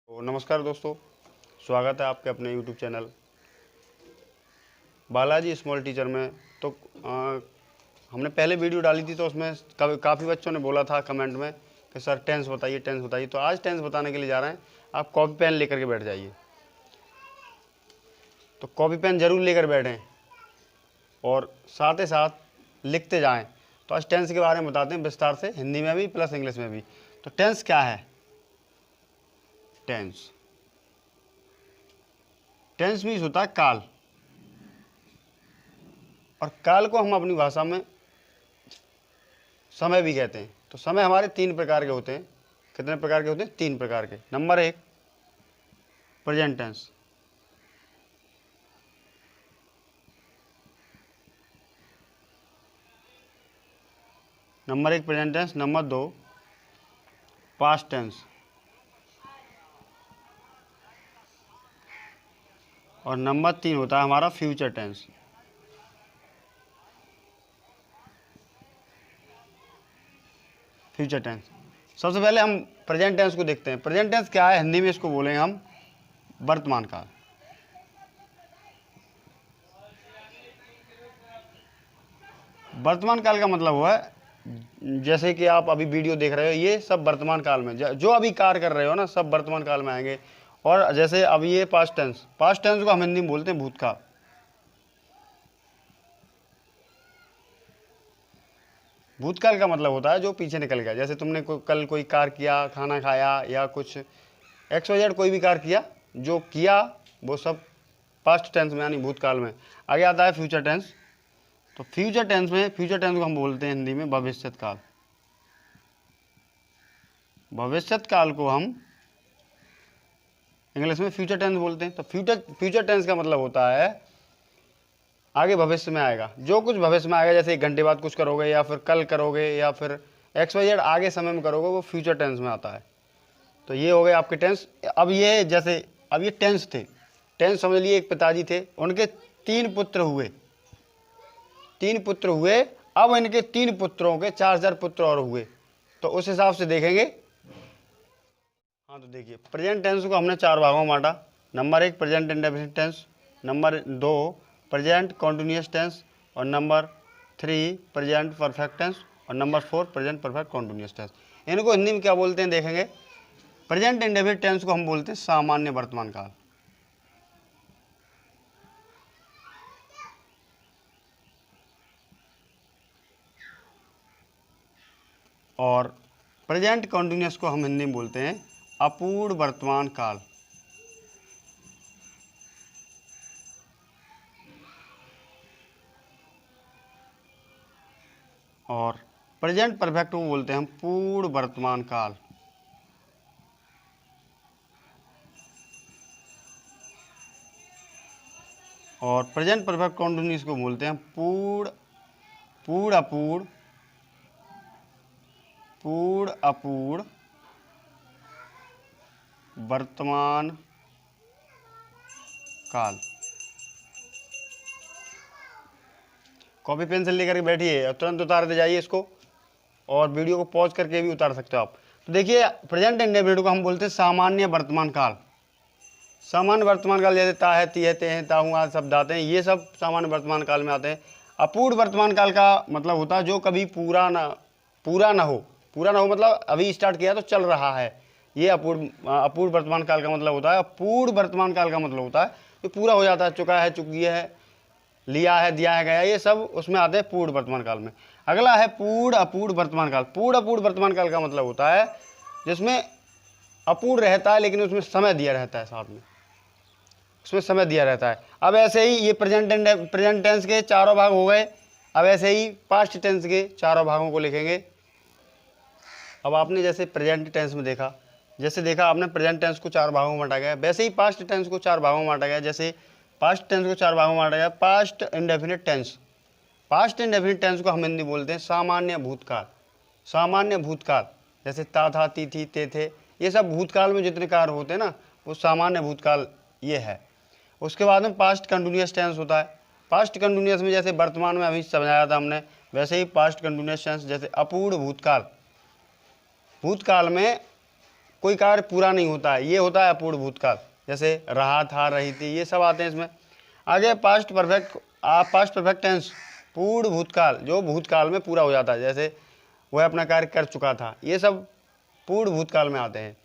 तो नमस्कार दोस्तों, स्वागत है आपके अपने YouTube channel Balaji small teacher में। तो हमने पहले वीडियो डाली थी तो उसमें काफ़ी बच्चों ने बोला था कमेंट में कि सर टेंस बताइए। तो आज टेंस बताने के लिए जा रहे हैं। आप कॉपी पेन लेकर के बैठ जाइए। तो कॉपी पेन ज़रूर लेकर बैठें और साथ ही साथ लिखते जाएं। तो आज टेंस के बारे में बताते हैं विस्तार से, हिंदी में भी प्लस इंग्लिश में भी। तो टेंस क्या है? टेंस मीन्स होता है काल, और काल को हम अपनी भाषा में समय भी कहते हैं। तो समय हमारे तीन प्रकार के होते हैं। कितने प्रकार के होते हैं? तीन प्रकार के। नंबर एक, present tense. Present tense. Number दो, पास्ट टेंस। और नंबर तीन होता है हमारा फ्यूचर टेंस। सबसे पहले हम प्रेजेंट टेंस को देखते हैं। प्रेजेंट टेंस क्या है? हिंदी में इसको बोलेंगे हम वर्तमान काल। वर्तमान काल का मतलब हुआ है जैसे कि आप अभी वीडियो देख रहे हो, ये सब वर्तमान काल में जो अभी कार्य कर रहे हो ना, सब वर्तमान काल में आएंगे। और जैसे अब ये पास्ट टेंस को हम हिंदी में बोलते हैं भूतकाल। भूतकाल का मतलब होता है जो पीछे निकल गया। जैसे तुमने कल कोई कार्य किया, खाना खाया या कुछ XYZ कोई भी कार्य किया, जो किया वो सब पास्ट टेंस में यानी भूतकाल में। आगे आता है फ्यूचर टेंस। तो फ्यूचर टेंस को हम बोलते हैं हिंदी में भविष्यत काल। भविष्यत काल को हम इंग्लिश में फ्यूचर टेंस बोलते हैं। तो फ्यूचर टेंस का मतलब होता है आगे भविष्य में आएगा, जो कुछ भविष्य में आएगा। जैसे 1 घंटे बाद कुछ करोगे या फिर कल करोगे या फिर XYZ आगे समय में करोगे, वो फ्यूचर टेंस में आता है। तो ये हो गए आपके टेंस। अब ये टेंस थे। टेंस समझ लिए, एक पिताजी थे, उनके 3 पुत्र हुए। अब इनके 3 पुत्रों के 4 पुत्र और हुए। तो उस हिसाब से देखेंगे। हाँ, तो देखिए प्रेजेंट टेंस को हमने 4 भागों में बांटा। Number 1 present indefinite tense, number 2 present continuous tense, और नंबर 3 प्रेजेंट परफेक्ट टेंस, और number 4 present perfect continuous tense. इनको हिंदी में क्या बोलते हैं देखेंगे। प्रेजेंट इंडेफिनिट टेंस को हम बोलते हैं सामान्य वर्तमान काल, और प्रेजेंट कॉन्टिन्यूअस को हम हिंदी में बोलते हैं अपूर्ण वर्तमान काल। और प्रेजेंट परफेक्ट को बोलते हैं हम पूर्ण वर्तमान काल। और प्रेजेंट परफेक्ट कॉन्टिन्यूअस को बोलते हैं पूर्ण अपूर्ण वर्तमान काल। कॉपी पेंसिल लेकर के बैठिए और तुरंत उतार दे जाइए इसको, और वीडियो को पॉज करके भी उतार सकते हो आप। तो देखिए प्रेजेंट इंडेफिनिट को हम बोलते हैं सामान्य वर्तमान काल। सामान्य वर्तमान काल जैसे ता है, ती है, ते हैं, ताहू आदि शब्द आते हैं, ये सब सामान्य वर्तमान काल में आते हैं। अपूर्ण वर्तमान काल का मतलब होता है जो कभी पूरा ना हो मतलब अभी स्टार्ट किया तो चल रहा है, ये अपूर्ण वर्तमान काल का मतलब होता है। पूर्ण वर्तमान काल का मतलब होता है जो पूरा हो जाता है, चुका है, चुकी है, लिया है, दिया है, गया, ये सब उसमें आते हैं पूर्ण वर्तमान काल में। अगला है पूर्ण अपूर्ण वर्तमान काल। पूर्ण अपूर्ण वर्तमान काल का मतलब होता है जिसमें अपूर्ण रहता है लेकिन उसमें समय दिया रहता है, साथ में उसमें समय दिया रहता है। अब ऐसे ही ये प्रेजेंट टेंस के 4 भाग हो गए। अब ऐसे ही पास्ट टेंस के 4 भागों को लिखेंगे। अब आपने जैसे प्रेजेंट टेंस में देखा, आपने प्रेजेंट टेंस को 4 भागों में बांटा गया, वैसे ही पास्ट टेंस को 4 भागों में बांटा गया। जैसे पास्ट टेंस को 4 भागों में बांटा गया। पास्ट इंडेफिनिट टेंस को हम हिंदी बोलते हैं सामान्य भूतकाल। जैसे ता था, ती थी, ते थे, ये सब भूतकाल में जितने कार्य होते हैं ना, वो सामान्य भूतकाल ये है। उसके बाद में पास्ट कंटिन्यूअस टेंस होता है। पास्ट कंटिन्यूअस में जैसे वर्तमान में अभी समझाया था हमने, वैसे ही पास्ट कंटिन्यूअस टेंस जैसे अपूर्ण भूतकाल में कोई कार्य पूरा नहीं होता है, ये होता है अपूर्ण भूतकाल। जैसे रहा था, रही थी, ये सब आते हैं इसमें। आगे पास्ट परफेक्ट टेंस, पूर्ण भूतकाल, जो भूतकाल में पूरा हो जाता है, जैसे वह अपना कार्य कर चुका था, ये सब पूर्ण भूतकाल में आते हैं।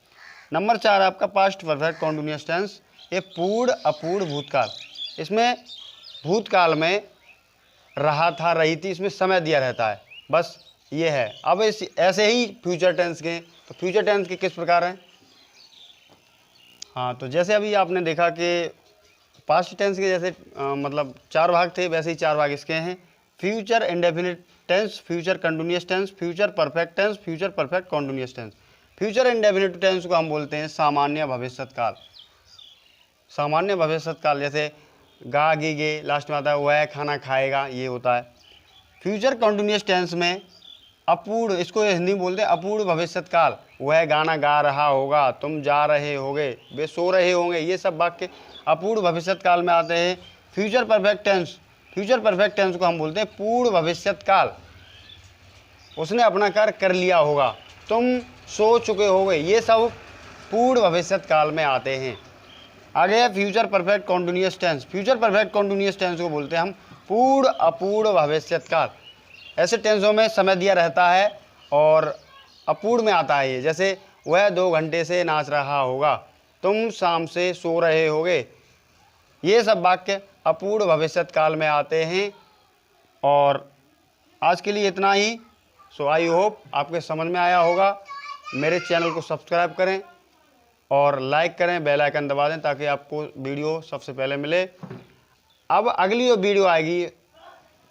नंबर 4 आपका पास्ट परफेक्ट कॉन्टिन्यूअस टेंस, ये पूर्ण अपूर्ण भूतकाल। इसमें भूतकाल में रहा था, रही थी, इसमें समय दिया रहता है, बस ये है। अब ऐसे ही फ्यूचर टेंस के, तो फ्यूचर टेंस के किस प्रकार हैं? हाँ, तो जैसे अभी आपने देखा कि पास्ट टेंस के जैसे मतलब 4 भाग थे, वैसे ही 4 भाग इसके हैं। Future indefinite tense, future continuous tense, future perfect tense, future perfect continuous tense. Future indefinite tense को हम बोलते हैं सामान्य भविष्यत काल। सामान्य भविष्यत काल, जैसे गा गी गे लास्ट में आता है, वह खाना खाएगा, ये होता है। फ्यूचर कंटिन्यूअस टेंस में अपूर्ण, इसको हिंदी में बोलते हैं अपूर्ण भविष्यत काल। वह गाना गा रहा होगा, तुम जा रहे होगे, वे सो रहे होंगे, ये सब वाक्य अपूर्ण भविष्यत काल में आते हैं। फ्यूचर परफेक्ट टेंस को हम बोलते हैं पूर्ण भविष्यत काल। उसने अपना कार्य कर लिया होगा, तुम सो चुके होगे, ये सब पूर्ण भविष्यत काल में आते हैं। आगे है future perfect continuous tense. Future perfect continuous tense को बोलते हैं हम पूर्ण अपूर्ण भविष्यत काल। ऐसे टेंसों में समय दिया रहता है और अपूर्ण में आता है ये, जैसे वह 2 घंटे से नाच रहा होगा, तुम शाम से सो रहे होगे, ये सब वाक्य अपूर्ण भविष्यत काल में आते हैं। और आज के लिए इतना ही। सो आई होप आपके समझ में आया होगा। मेरे चैनल को सब्सक्राइब करें और लाइक करें, बेल आइकन दबा दें ताकि आपको वीडियो सबसे पहले मिले। अब अगली जो वीडियो आएगी,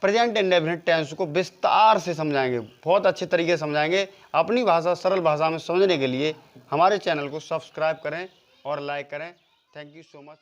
प्रेजेंट इंडेफिनिट टेंस को विस्तार से समझाएंगे, बहुत अच्छे तरीके से समझाएंगे। अपनी भाषा, सरल भाषा में समझने के लिए हमारे चैनल को सब्सक्राइब करें और लाइक करें। Thank you so much.